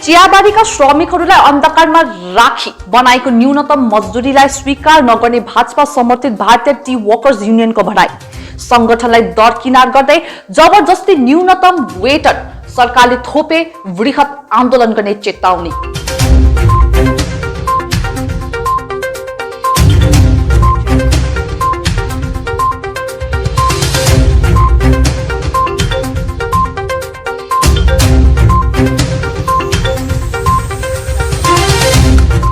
चियाबारीका श्रमिकहरूलाई अन्धकारमा राखी बनाएको न्यूनतम मजदुरीलाई स्वीकार नगर्ने भाजपा समर्थित भारतीय टी वर्कर्स युनियनको भनाई। संगठनलाई दरकिनार गर्दै जबरजस्ती न्यूनतम वेतन सरकारले थोपे, वृहत आन्दोलन गर्ने चेतावनी।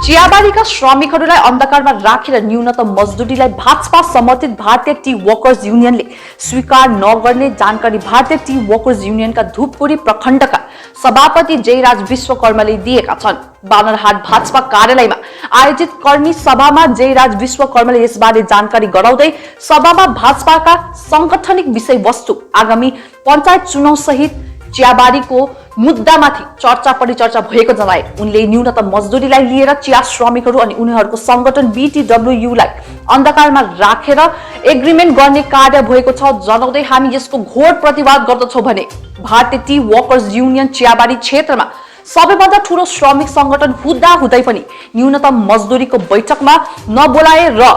चियाबारीका श्रमिकहरूलाई अन्धकारमा राखेर न्यूनतम मजदुरीलाई भाजपा समर्थित भारतीय टी वर्कर्स युनियनले स्वीकार नगर्ने जानकारी भारतीय टी वर्कर्स युनियनका धुपगुडी प्रखण्डका सभापति जयराज विश्वकर्माले दिएका छन्। बानरहाट भाजपा कार्यालयमा आयोजित कर्मी सभामा जयराज विश्वकर्माले यसबारे जानकारी गराउँदै सभामा भाजपाका सांगठनिक विषयवस्तु, आगामी पञ्चायत चुनाव सहित चियाबारीको मुद्दामाथि चर्चा परिचर्चा भएको जनाए। उनले न्यूनतम मजदुरीलाई लिएर चिया श्रमिकहरू अनि उनीहरूको संगठन बीटीडब्ल्यूयूलाई अन्धकारमा राखेर एग्रिमेन्ट गर्ने कार्य भएको छ जनाउँदै हामी यसको घोर प्रतिवाद गर्दछौं भने भारतीय टी वर्कर्स युनियन चियाबारी क्षेत्रमा सबैभन्दा ठूलो श्रमिक संगठन हुँदै पनि न्यूनतम मजदुरीको बैठकमा नबोलाए र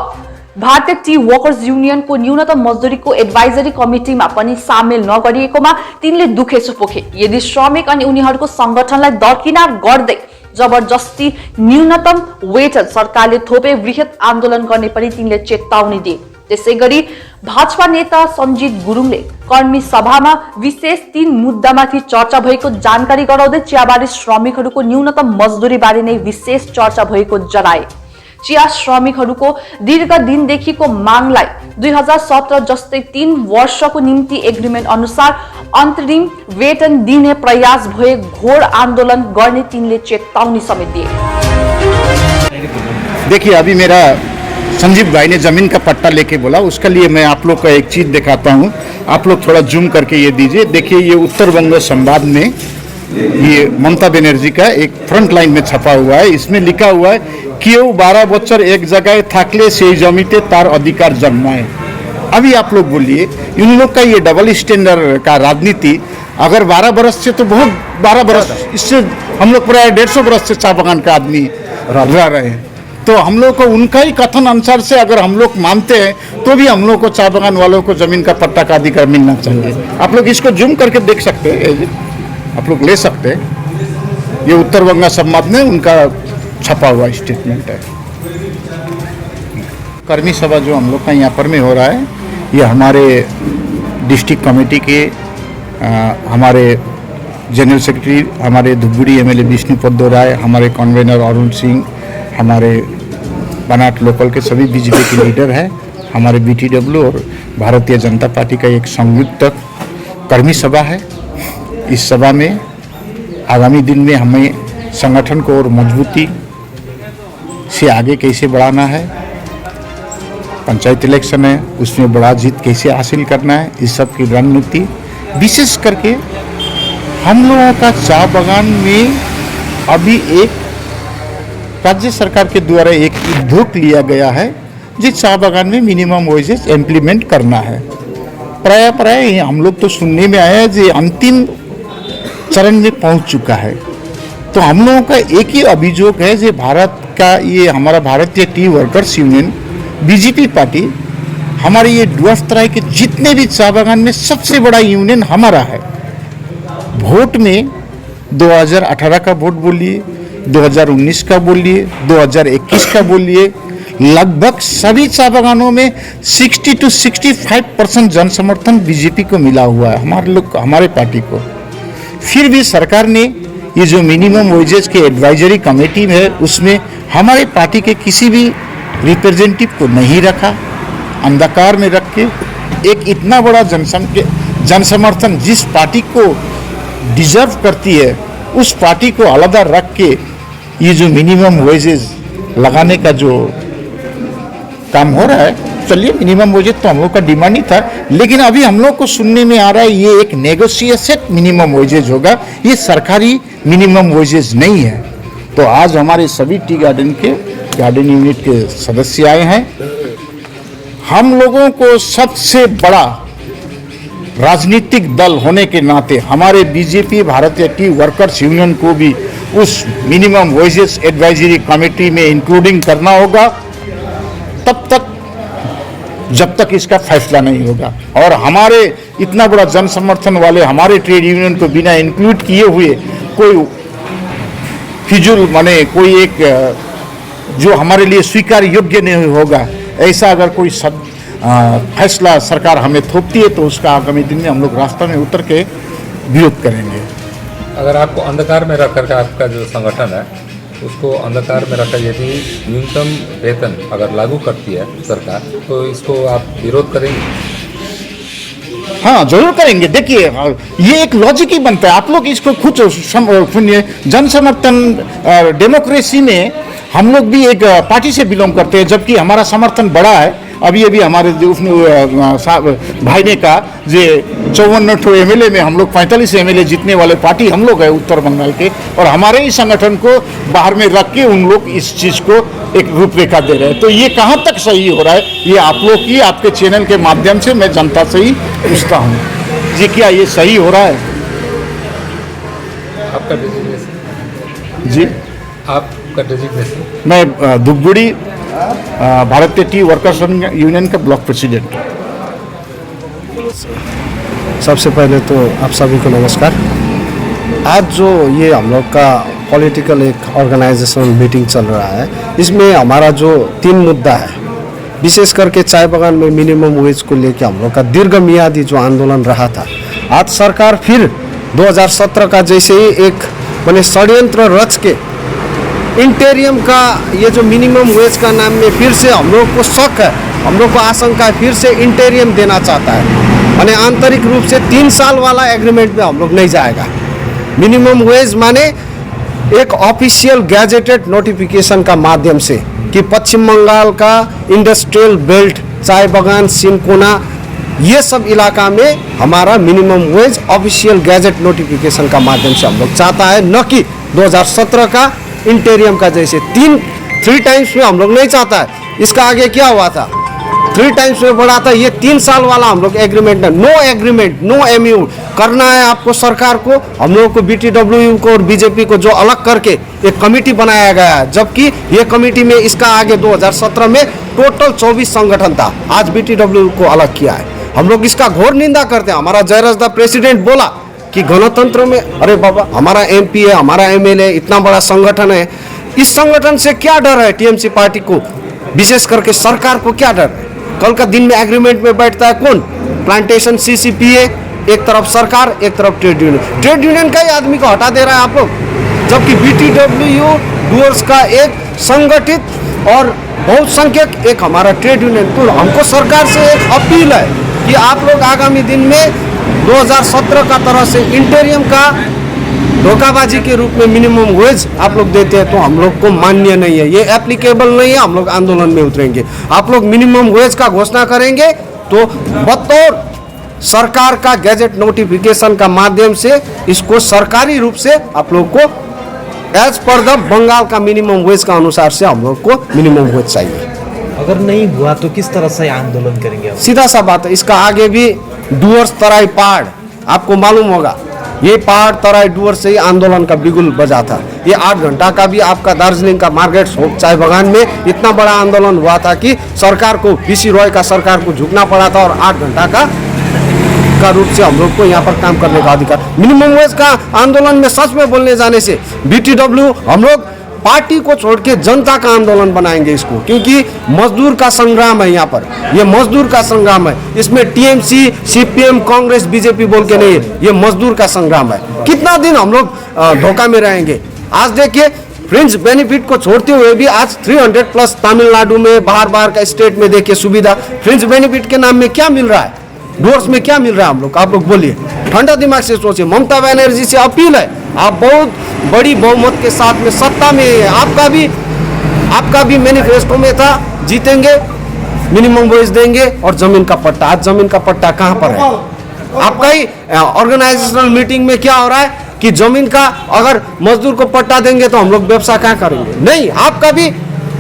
भारतीय टी वर्कर्स युनियनको न्यूनतम मजदुरीको एडभाइजरी कमिटीमा पनि सामेल नगरिएकोमा तिनले दुखेसो पोखे। यदि श्रमिक अनि उनीहरूको संगठनलाई दरकिनार गर्दै जबरजस्ती न्यूनतम वेतन सरकारले थोपे, वृहत आन्दोलन गर्ने पनि तिनले चेतावनी दिए। त्यसैगरी भाजपा नेता सञ्जित गुरुङले कर्मी सभामा विशेष 3 मुद्दामाथि चर्चा भएको जानकारी गराउँदै चियाबारी श्रमिकहरूको न्यूनतम मजदुरी बारे नै विशेष चर्चा भएको जनाए। चिया श्रमिकहरूको दीर्घ दिनदेखिको मागलाई 2017 जस्तै 3 वर्षको निम्ति एग्रिमेन्ट अनुसार अन्तरिम वेतन दिने प्रयास भए घोर आन्दोलन गर्ने तिनले चेतावनी समेत दिए। देखिए, अभी मेरा संजीव भाई ने जमीन का पट्टा लेके बोला, उसके लिए मैं आप लोग को एक चीज दिखाता हूँ। आप लोग थोड़ा जूम करके ये दीजिए। देखिए, ये उत्तर बंग संवाद में ये ममता बनर्जी का एक फ्रंट लाइन में छपा हुआ है। इसमें लिखा हुआ है कि 12 बच्चर एक जगह थाकले से जमीते तार अधिकार जन्माए। अभी आप लोग बोलिए, इन लोग का ये डबल स्टैंडर्ड का राजनीति अगर 12 बरस से तो बहुत 12 बरस, इससे हम लोग प्राय 150 बरस से चाय बगान का आदमी रह रहे हैं। तो हम लोग को उनका ही कथन अनुसार से अगर हम लोग मानते हैं तो भी हम लोग को चाय बगान वालों को जमीन का पट्टा का अधिकार मिलना चाहिए। आप लोग इसको जूम करके देख सकते हैं, आप लोग ले सकते हैं। ये उत्तर बंगा संवाद में उनका छपा हुआ स्टेटमेंट है। कर्मी सभा जो हम लोग का यहाँ पर में हो रहा है, ये हमारे डिस्ट्रिक्ट कमेटी के हमारे जनरल सेक्रेटरी, हमारे धुपगुड़ी एमएलए विष्णुपद राय, हमारे कन्वेनर अरुण सिंह, हमारे बनाट लोकल के सभी बीजेपी के लीडर हैं, हमारे बीटीडब्ल्यू और भारतीय जनता पार्टी का एक संयुक्त कर्मी सभा है। इस सभा में आगामी दिन में हमें संगठन को और मजबूती से आगे कैसे बढ़ाना है, पंचायत इलेक्शन है उसमें बड़ा जीत कैसे हासिल करना है, इस सब की रणनीति, विशेष करके हम लोगों का चाय बागान में अभी एक राज्य सरकार के द्वारा एक उद्योग लिया गया है जिस चाय बागान में मिनिमम वेजेस इम्प्लीमेंट करना है। प्राय हम लोग तो सुनने में आया है जो अंतिम चरण में पहुंच चुका है। तो हम लोगों का एक ही अभियोग है जो भारत का ये हमारा भारतीय T workers union BJP party, हमारे ये डुअर्सतराई के जितने भी चाय बागान में सबसे बड़ा यूनियन हमारा है। वोट में 2018 का वोट बोलिए, 2019 का बोलिए, 2021 का बोलिए, लगभग सभी चाय बागानों में 60 to 65% जन समर्थन बीजेपी को मिला हुआ है, हमारे पार्टी को। फिर भी सरकार ने ये जो मिनिमम वेजेस के एडवाइजरी कमेटी है उसमें हमारे पार्टी के किसी भी रिप्रेजेंटेटिव को नहीं रखा। अंधकार में रख के एक इतना बड़ा जनसमर्थन जिस पार्टी को डिजर्व करती है उस पार्टी को अलग रख के ये जो मिनिमम वेजेस लगाने का जो काम हो रहा है, चलिए मिनिमम वेजेस तो हम लोग का डिमांड ही था, लेकिन अभी हम लोग को सुनने में आ रहा है ये एक नेगोशिएटेड मिनिमम वेजेस होगा, ये सरकारी मिनिमम वेजेस नहीं है। तो आज हमारे सभी टी गार्डन यूनिट के सदस्य आए हैं। हम लोगों को सबसे बड़ा राजनीतिक दल होने के नाते हमारे बीजेपी भारतीय टी वर्कर्स यूनियन को भी उस मिनिमम वेजेस एडवाइजरी कमेटी में इंक्लूडिंग करना होगा, तब तक जब तक इसका फैसला नहीं होगा। और हमारे इतना बड़ा जन समर्थन वाले हमारे ट्रेड यूनियन को बिना इंक्लूड किए हुए कोई फिजूल माने कोई एक जो हमारे लिए स्वीकार योग्य नहीं होगा, ऐसा अगर कोई फैसला सरकार हमें थोपती है तो उसका आगामी दिन में हम लोग रास्ता में उतर के विरोध करेंगे। अगर आपको अंधकार में रख करके आपका जो संगठन है उसको अंधकार में रखा, यदि न्यूनतम वेतन अगर लागू करती है सरकार तो इसको आप विरोध करेंगे? हाँ, जरूर करेंगे। देखिए, ये एक लॉजिक ही बनता है। आप लोग इसको खुद सुनिए। जन समर्थन डेमोक्रेसी में हम लोग भी एक पार्टी से बिलोंग करते हैं, जबकि हमारा समर्थन बड़ा है। अभी हमारे भाई ने कहा जे 54 एमएलए में हम लोग 45 एमएलए जीतने वाले पार्टी हम लोग है उत्तर बंगाल के, और हमारे ही संगठन को बाहर में रख के उन लोग इस चीज़ को एक रूपरेखा दे रहे हैं। तो ये कहाँ तक सही हो रहा है, ये आप लोग की आपके चैनल के माध्यम से मैं जनता से ही पूछता हूँ जी, क्या ये सही हो रहा है? आपका डेजिग्नेशन जी, आपका डेजिग्नेशन? मैं धुपगुड़ी भारतीय टी वर्कर्स यूनियन का ब्लॉक प्रेसिडेंट। सबसे पहले तो आप सभी को नमस्कार। आज जो ये हम लोग का पॉलिटिकल एक ऑर्गेनाइजेशन मीटिंग चल रहा है, इसमें हमारा जो 3 मुद्दा है, विशेष करके चाय बागान में मिनिमम वेज को लेकर हम लोग का दीर्घमियादी जो आंदोलन रहा था, आज सरकार फिर 2017 का जैसे ही एक मैंने षड्यंत्र रच के इंटेरियम का ये जो मिनिमम वेज का नाम में फिर से हम लोग को शक है, हम लोग को आशंका है, फिर से इंटेरियम देना चाहता है। माने आंतरिक रूप से 3 साल वाला एग्रीमेंट में हम लोग नहीं जाएगा। मिनिमम वेज माने एक ऑफिशियल गैजेटेड नोटिफिकेशन का माध्यम से कि पश्चिम बंगाल का इंडस्ट्रियल बेल्ट, चाय बागान, सिनकोना, ये सब इलाका में हमारा minimum wage official gazette notification का माध्यम से हम लोग चाहता है, न कि 2017 का इंटेरियम का जैसे 3 टाइम्स में हम लोग नहीं चाहता है। इसका आगे क्या हुआ था, 3 टाइम्स में बढ़ा था, ये 3 साल वाला हम लोग एग्रीमेंट है। नो एग्रीमेंट, नो एमयू करना है आपको सरकार को, हम लोग को BTWU को और बीजेपी को जो अलग करके एक कमेटी बनाया गया है, जबकि ये कमेटी में इसका आगे 2017 में टोटल 24 संगठन था, आज BTWU को अलग किया है। हम लोग इसका घोर निंदा करते हैं। हमारा जयराज प्रेसिडेंट बोला कि गणतंत्र में, अरे बाबा, हमारा MP है, हमारा MLA, इतना बड़ा संगठन है, इस संगठन से क्या डर है TMC पार्टी को, विशेष करके सरकार को क्या डर है? कल का दिन में एग्रीमेंट में बैठता है कौन? प्लांटेशन CCPA, एक तरफ सरकार, एक तरफ ट्रेड यूनियन। ट्रेड यूनियन का ही आदमी को हटा दे रहा है आप लोग, जबकि BTWU डूअर्स का एक संगठित और बहुसंख्यक एक हमारा ट्रेड यूनियन। तो हमको सरकार से एक अपील है कि आप लोग आगामी दिन में 2017 का तरह से इंटेरियम का धोखाबाजी के रूप में मिनिमम वेज आप लोग देते हैं, तो हम लोग को मान्य नहीं है, ये एप्लीकेबल नहीं है। हम लोग आंदोलन में उतरेंगे। आप लोग मिनिमम वेज का घोषणा करेंगे तो बतौर सरकार का गैजेट नोटिफिकेशन का माध्यम से इसको सरकारी रूप से आप लोग को एज पर द बंगाल का मिनिमम वेज का अनुसार से हम लोग को मिनिमम वेज चाहिए। अगर नहीं हुआ तो किस तरह से आंदोलन करेंगे? सीधा सा बात है, इसका आगे भी डूअर्स तराई पहाड़, आपको मालूम होगा, ये पहाड़ तराई डूअर्स से ही आंदोलन का बिगुल बजा था। ये 8 घंटा का भी आपका दार्जिलिंग का मार्केट होप चाय बागान में इतना बड़ा आंदोलन हुआ था कि सरकार को, BC रॉय का सरकार को झुकना पड़ा था, और 8 घंटा का रूप से हम लोग को यहाँ पर काम करने का अधिकार। मिनिमम वेज का आंदोलन में सच में बोलने जाने से BTW हम लोग पार्टी को छोड़ के जनता का आंदोलन बनाएंगे इसको, क्योंकि मजदूर का संग्राम है यहाँ पर, ये मजदूर का संग्राम है। इसमें TMC, CPM, कांग्रेस, BJP बोल के नहीं है, ये मजदूर का संग्राम है। कितना दिन हम लोग धोखा में रहेंगे? आज देखिए, फ्रिंज बेनिफिट को छोड़ते हुए भी आज 300+ तमिलनाडु में, बाहर का स्टेट में देखिए सुविधा। फ्रिंज बेनिफिट के नाम में क्या मिल रहा है? डोर्स में क्या मिल रहा है हम लोग? आप लोग बोलिए, ठंडा दिमाग से सोचिए। ममता बनर्जी से अपील है, आप बहुत बड़ी बहुमत के साथ में सत्ता में है, आपका भी मैनिफेस्टो में था, जीतेंगे, मिनिमम वेज देंगे और जमीन का पट्टा। आज जमीन का पट्टा कहाँ पर है? आपका ही ऑर्गेनाइजेशनल मीटिंग में क्या हो रहा है कि जमीन का अगर मजदूर को पट्टा देंगे तो हम लोग व्यवसाय कहाँ करेंगे? नहीं, आपका भी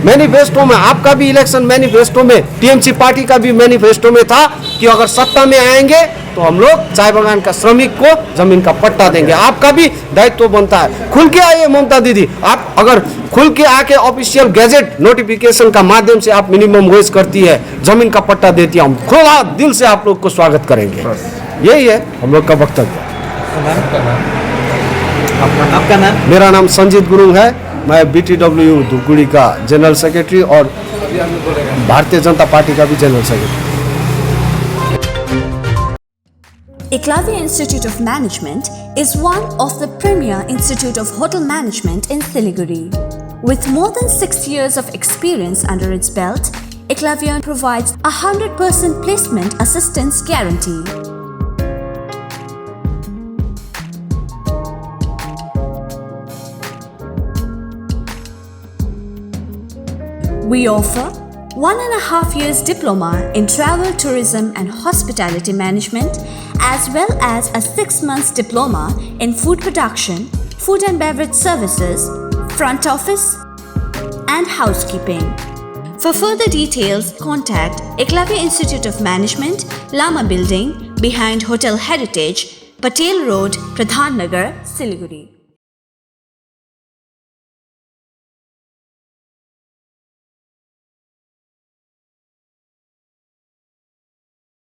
मैनिफेस्टो में, आपका भी इलेक्शन मैनिफेस्टो में, टीएमसी पार्टी का भी मैनिफेस्टो में था कि अगर सत्ता में आएंगे तो हम लोग चाय बागान का श्रमिक को जमीन का पट्टा देंगे। आपका भी दायित्व बनता है, खुल के आइए ममता दीदी। आप अगर खुल के आके ऑफिशियल गैजेट नोटिफिकेशन का माध्यम से आप मिनिमम वेज करती है, जमीन का पट्टा देती है, हम खुला दिल से आप लोग को स्वागत करेंगे। यही है हम लोग का वक्तव्य। आपका नाम? मेरा नाम संजीत गुरुंग है, मैं BTW धुपगुड़ी का जनरल सेक्रेटरी और भारतीय जनता पार्टी का भी general secretary. Eklavya Institute of Management is one of the premier institute of hotel management in Siliguri. With more than 6 years of experience under its belt, Eklavya provides 100% placement assistance guarantee. We offer 1.5 years diploma in travel, tourism and hospitality management, as well as a 6 months diploma in food production, food and beverage services, front office and housekeeping. For further details, contact Eklavya Institute of Management, Lama Building, behind Hotel Heritage, Patel Road, Pradhan Nagar, Siliguri.